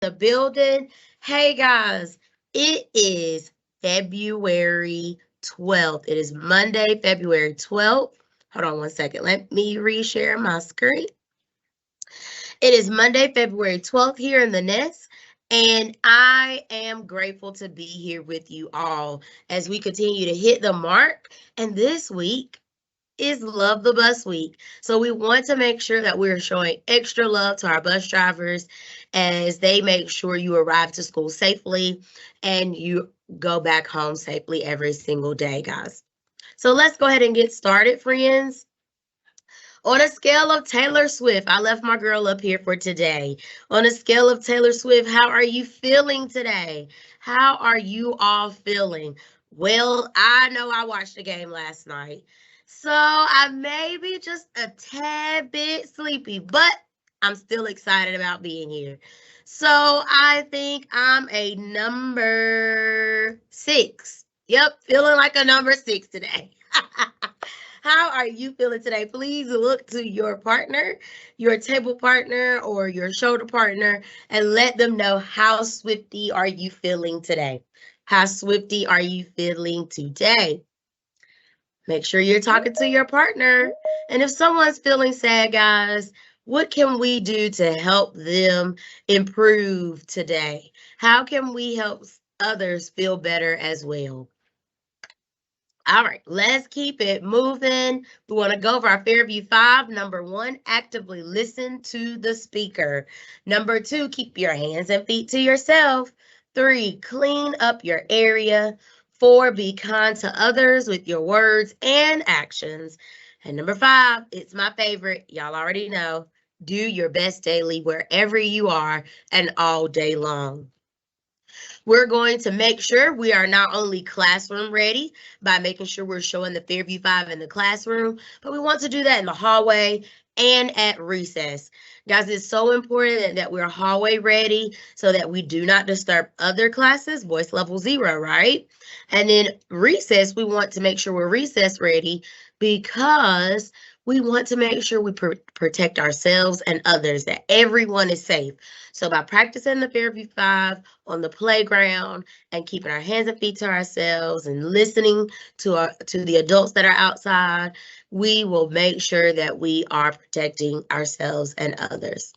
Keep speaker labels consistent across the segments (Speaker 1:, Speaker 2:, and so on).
Speaker 1: the building. Hey guys, it is February 12th. It is Monday, February 12th. Hold on one second. Let me reshare my screen. It is Monday, February 12th here in the Nest. And I am grateful to be here with you all as we continue to hit the mark. And this week, is Love the Bus Week. So we want to make sure that we're showing extra love to our bus drivers as they make sure you arrive to school safely and you go back home safely every single day, guys. So let's go ahead and get started, friends. On a scale of Taylor Swift, I left my girl up here for today. On a scale of Taylor Swift, how are you feeling today? How are you all feeling? Well, I know I watched the game last night. So I may be just a tad bit sleepy, but I'm still excited about being here. So I think I'm a number 6. Yep, feeling like a number 6 today. How are you feeling today? Please look to your partner, your table partner, or your shoulder partner, and let them know how Swifty are you feeling today. How Swifty are you feeling today? Make sure you're talking to your partner. And if someone's feeling sad, guys, what can we do to help them improve today? How can we help others feel better as well? All right, let's keep it moving. We want to go over our Fairview 5. Number 1, actively listen to the speaker. Number 2, keep your hands and feet to yourself. 3, clean up your area. 4, be kind to others with your words and actions. And number 5, it's my favorite. Y'all already know. Do your best daily wherever you are and all day long. We're going to make sure we are not only classroom ready by making sure we're showing the Fairview 5 in the classroom, but we want to do that in the hallway and at recess. Guys, it's so important that we're hallway ready so that we do not disturb other classes, voice level 0, right? And then recess, we want to make sure we're recess ready because we want to make sure we protect ourselves and others, that everyone is safe. So by practicing the Fairview 5 on the playground and keeping our hands and feet to ourselves and listening to the adults that are outside, we will make sure that we are protecting ourselves and others.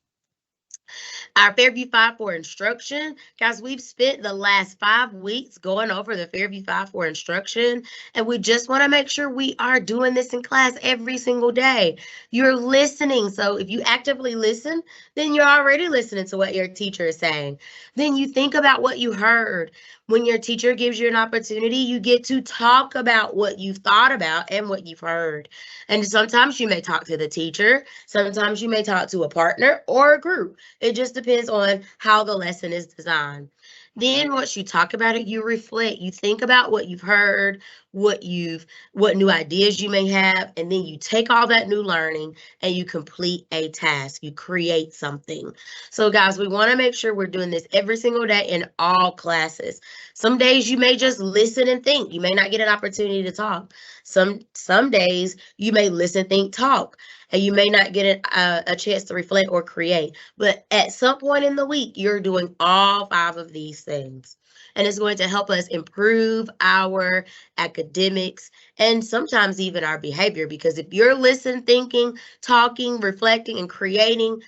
Speaker 1: Our Fairview 5 for instruction. Guys, we've spent the last 5 weeks going over the Fairview 5 for instruction, and we just want to make sure we are doing this in class every single day. You're listening, so if you actively listen, then you're already listening to what your teacher is saying. Then you think about what you heard. When your teacher gives you an opportunity, you get to talk about what you've thought about and what you've heard. And sometimes you may talk to the teacher, sometimes you may talk to a partner or a group. It just depends on how the lesson is designed. Then once you talk about it, you reflect, you think about what you've heard, what new ideas you may have, and then you take all that new learning and you complete a task, you create something. So guys, we want to make sure we're doing this every single day in all classes. Some days you may just listen and think. You may not get an opportunity to talk. Some days you may listen, think, talk, and you may not get a chance to reflect or create. But at some point in the week, you're doing all 5 of these things. And it's going to help us improve our academics and sometimes even our behavior. Because if you're listening, thinking, talking, reflecting, and creating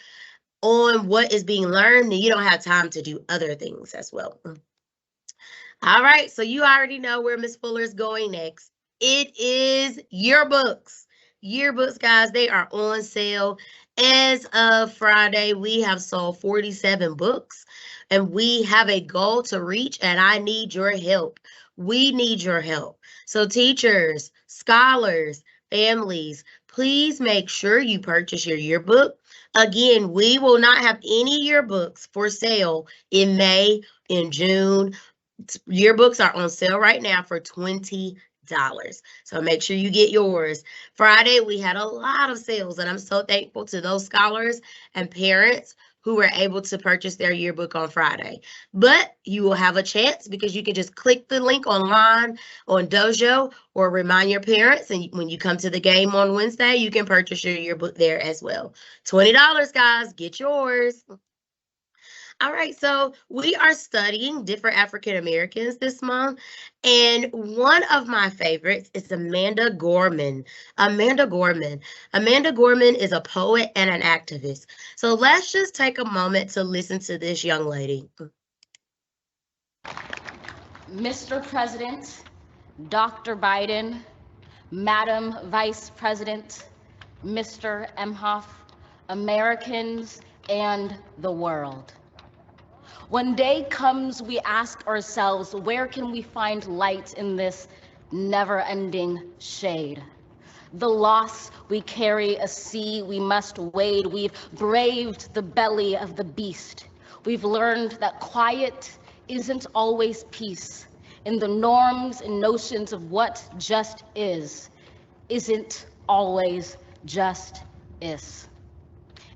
Speaker 1: on what is being learned, then you don't have time to do other things as well. All right, so you already know where Miss Fuller is going next. It is yearbooks. Yearbooks, guys, they are on sale. As of Friday, we have sold 47 books, and we have a goal to reach, and I need your help. We need your help. So teachers, scholars, families, please make sure you purchase your yearbook. Again, we will not have any yearbooks for sale in May, in June. Yearbooks are on sale right now for $20. So make sure you get yours. Friday, we had a lot of sales, and I'm so thankful to those scholars and parents who were able to purchase their yearbook on Friday. But you will have a chance because you can just click the link online on Dojo or remind your parents. And when you come to the game on Wednesday, you can purchase your yearbook there as well. $20, guys. Get yours. All right, so we are studying different African Americans this month, and one of my favorites is Amanda Gorman. Amanda Gorman. Amanda Gorman is a poet and an activist. So let's just take a moment to listen to this young lady.
Speaker 2: Mr. President, Dr. Biden, Madam Vice President, Mr. Emhoff, Americans, and the world. When day comes, we ask ourselves, where can we find light in this never-ending shade? The loss we carry, a sea we must wade. We've braved the belly of the beast. We've learned that quiet isn't always peace. In the norms and notions of what just isn't always just is.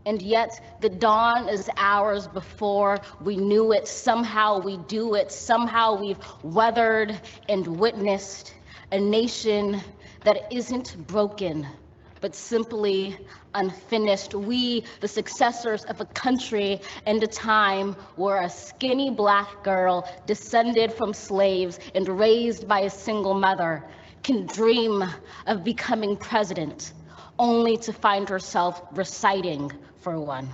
Speaker 2: And yet the dawn is hours before we knew it. Somehow we do it. Somehow we've weathered and witnessed a nation that isn't broken, but simply unfinished. We, the successors of a country and a time where a skinny Black girl descended from slaves and raised by a single mother can dream of becoming president, only to find herself reciting for one.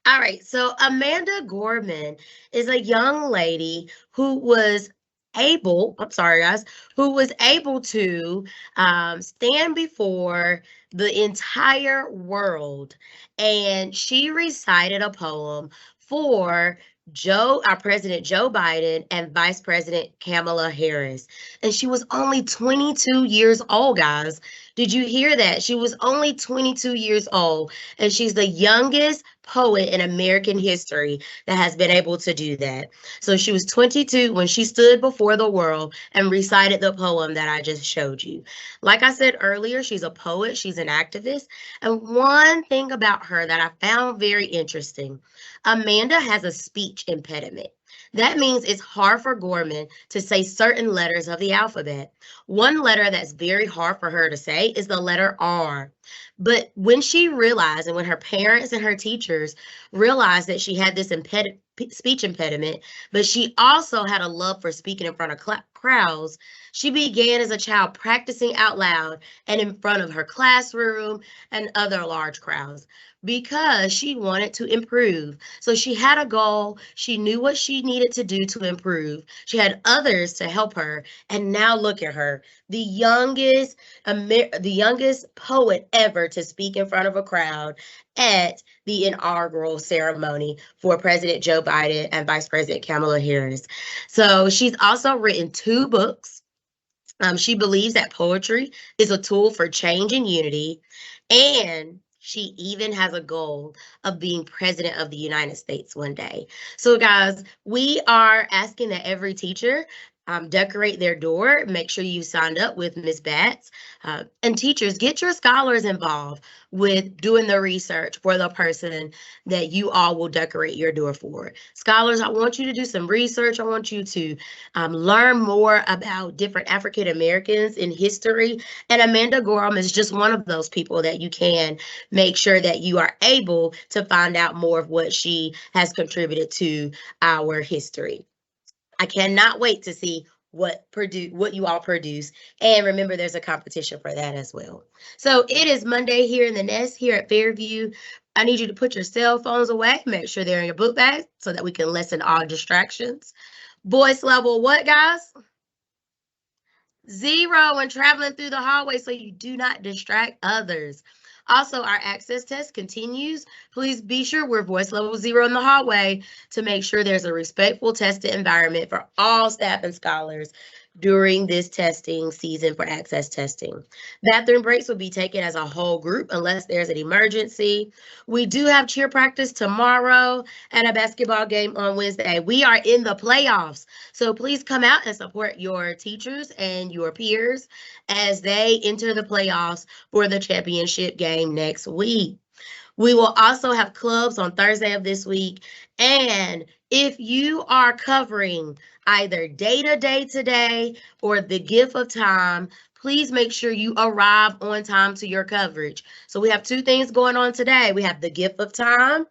Speaker 1: All right, so Amanda Gorman is a young lady who was able, I'm sorry guys, who was able to stand before the entire world, and she recited a poem for our President Joe Biden and Vice President Kamala Harris. And she was only 22 years old, guys. Did you hear that? She was only 22 years old, and she's the youngest poet in American history that has been able to do that. So she was 22 when she stood before the world and recited the poem that I just showed you. Like I said earlier, she's a poet, she's an activist. And one thing about her that I found very interesting, Amanda has a speech impediment. That means it's hard for Gorman to say certain letters of the alphabet. One letter that's very hard for her to say is the letter R. But when she realized, and when her parents and her teachers realized that she had this speech impediment, but she also had a love for speaking in front of crowds, she began as a child practicing out loud and in front of her classroom and other large crowds because she wanted to improve. So she had a goal. She knew what she needed to do to improve. She had others to help her. And now look at her, the youngest poet ever to speak in front of a crowd at the inaugural ceremony for President Joe Biden and Vice President Kamala Harris. So she's also written 2 books. She believes that poetry is a tool for change and unity, and she even has a goal of being president of the United States one day. So guys, we are asking that every teacher decorate their door. Make sure you signed up with Ms. Batts. And teachers, get your scholars involved with doing the research for the person that you all will decorate your door for. Scholars, I want you to do some research. I want you to learn more about different African Americans in history. And Amanda Gorman is just one of those people that you can make sure that you are able to find out more of what she has contributed to our history. I cannot wait to see what you all produce. And remember, there's a competition for that as well. So it is Monday here in the Nest here at Fairview. I need you to put your cell phones away. Make sure they're in your book bag so that we can lessen all distractions. Voice level what, guys? 0 when traveling through the hallway so you do not distract others. Also, our access test continues. Please be sure we're voice level 0 in the hallway to make sure there's a respectful tested environment for all staff and scholars during this testing season for access testing. Bathroom breaks will be taken as a whole group unless there's an emergency. We do have cheer practice tomorrow and a basketball game on Wednesday. We are in the playoffs, so please come out and support your teachers and your peers as they enter the playoffs for the championship game next week. We will also have clubs on Thursday of this week. And if you are covering either Data Day today or the Gift of Time, please make sure you arrive on time to your coverage. So we have 2 things going on today. We have the Gift of Time,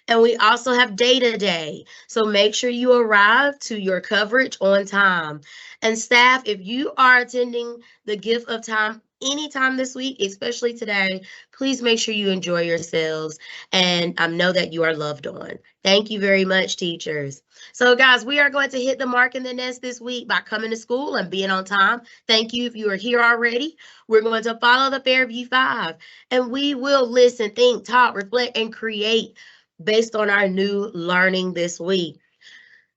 Speaker 1: And we also have data day. So make sure you arrive to your coverage on time. And staff, if you are attending the gift of time anytime this week, especially today, please make sure you enjoy yourselves and know that you are loved on. Thank you very much, teachers. So guys, we are going to hit the mark in the nest this week by coming to school and being on time. Thank you if you are here already. We're going to follow the Fairview 5, and we will listen, think, talk, reflect, and create based on our new learning this week.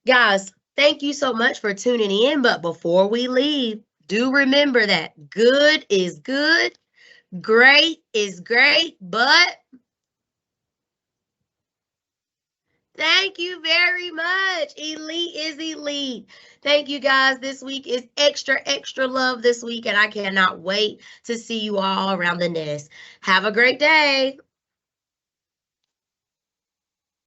Speaker 1: Guys, thank you so much for tuning in. But before we leave, do remember that good is good, great is great, but thank you very much. Elite is elite. Thank you guys. This week is extra, extra love this week, and I cannot wait to see you all around the nest. Have a great day.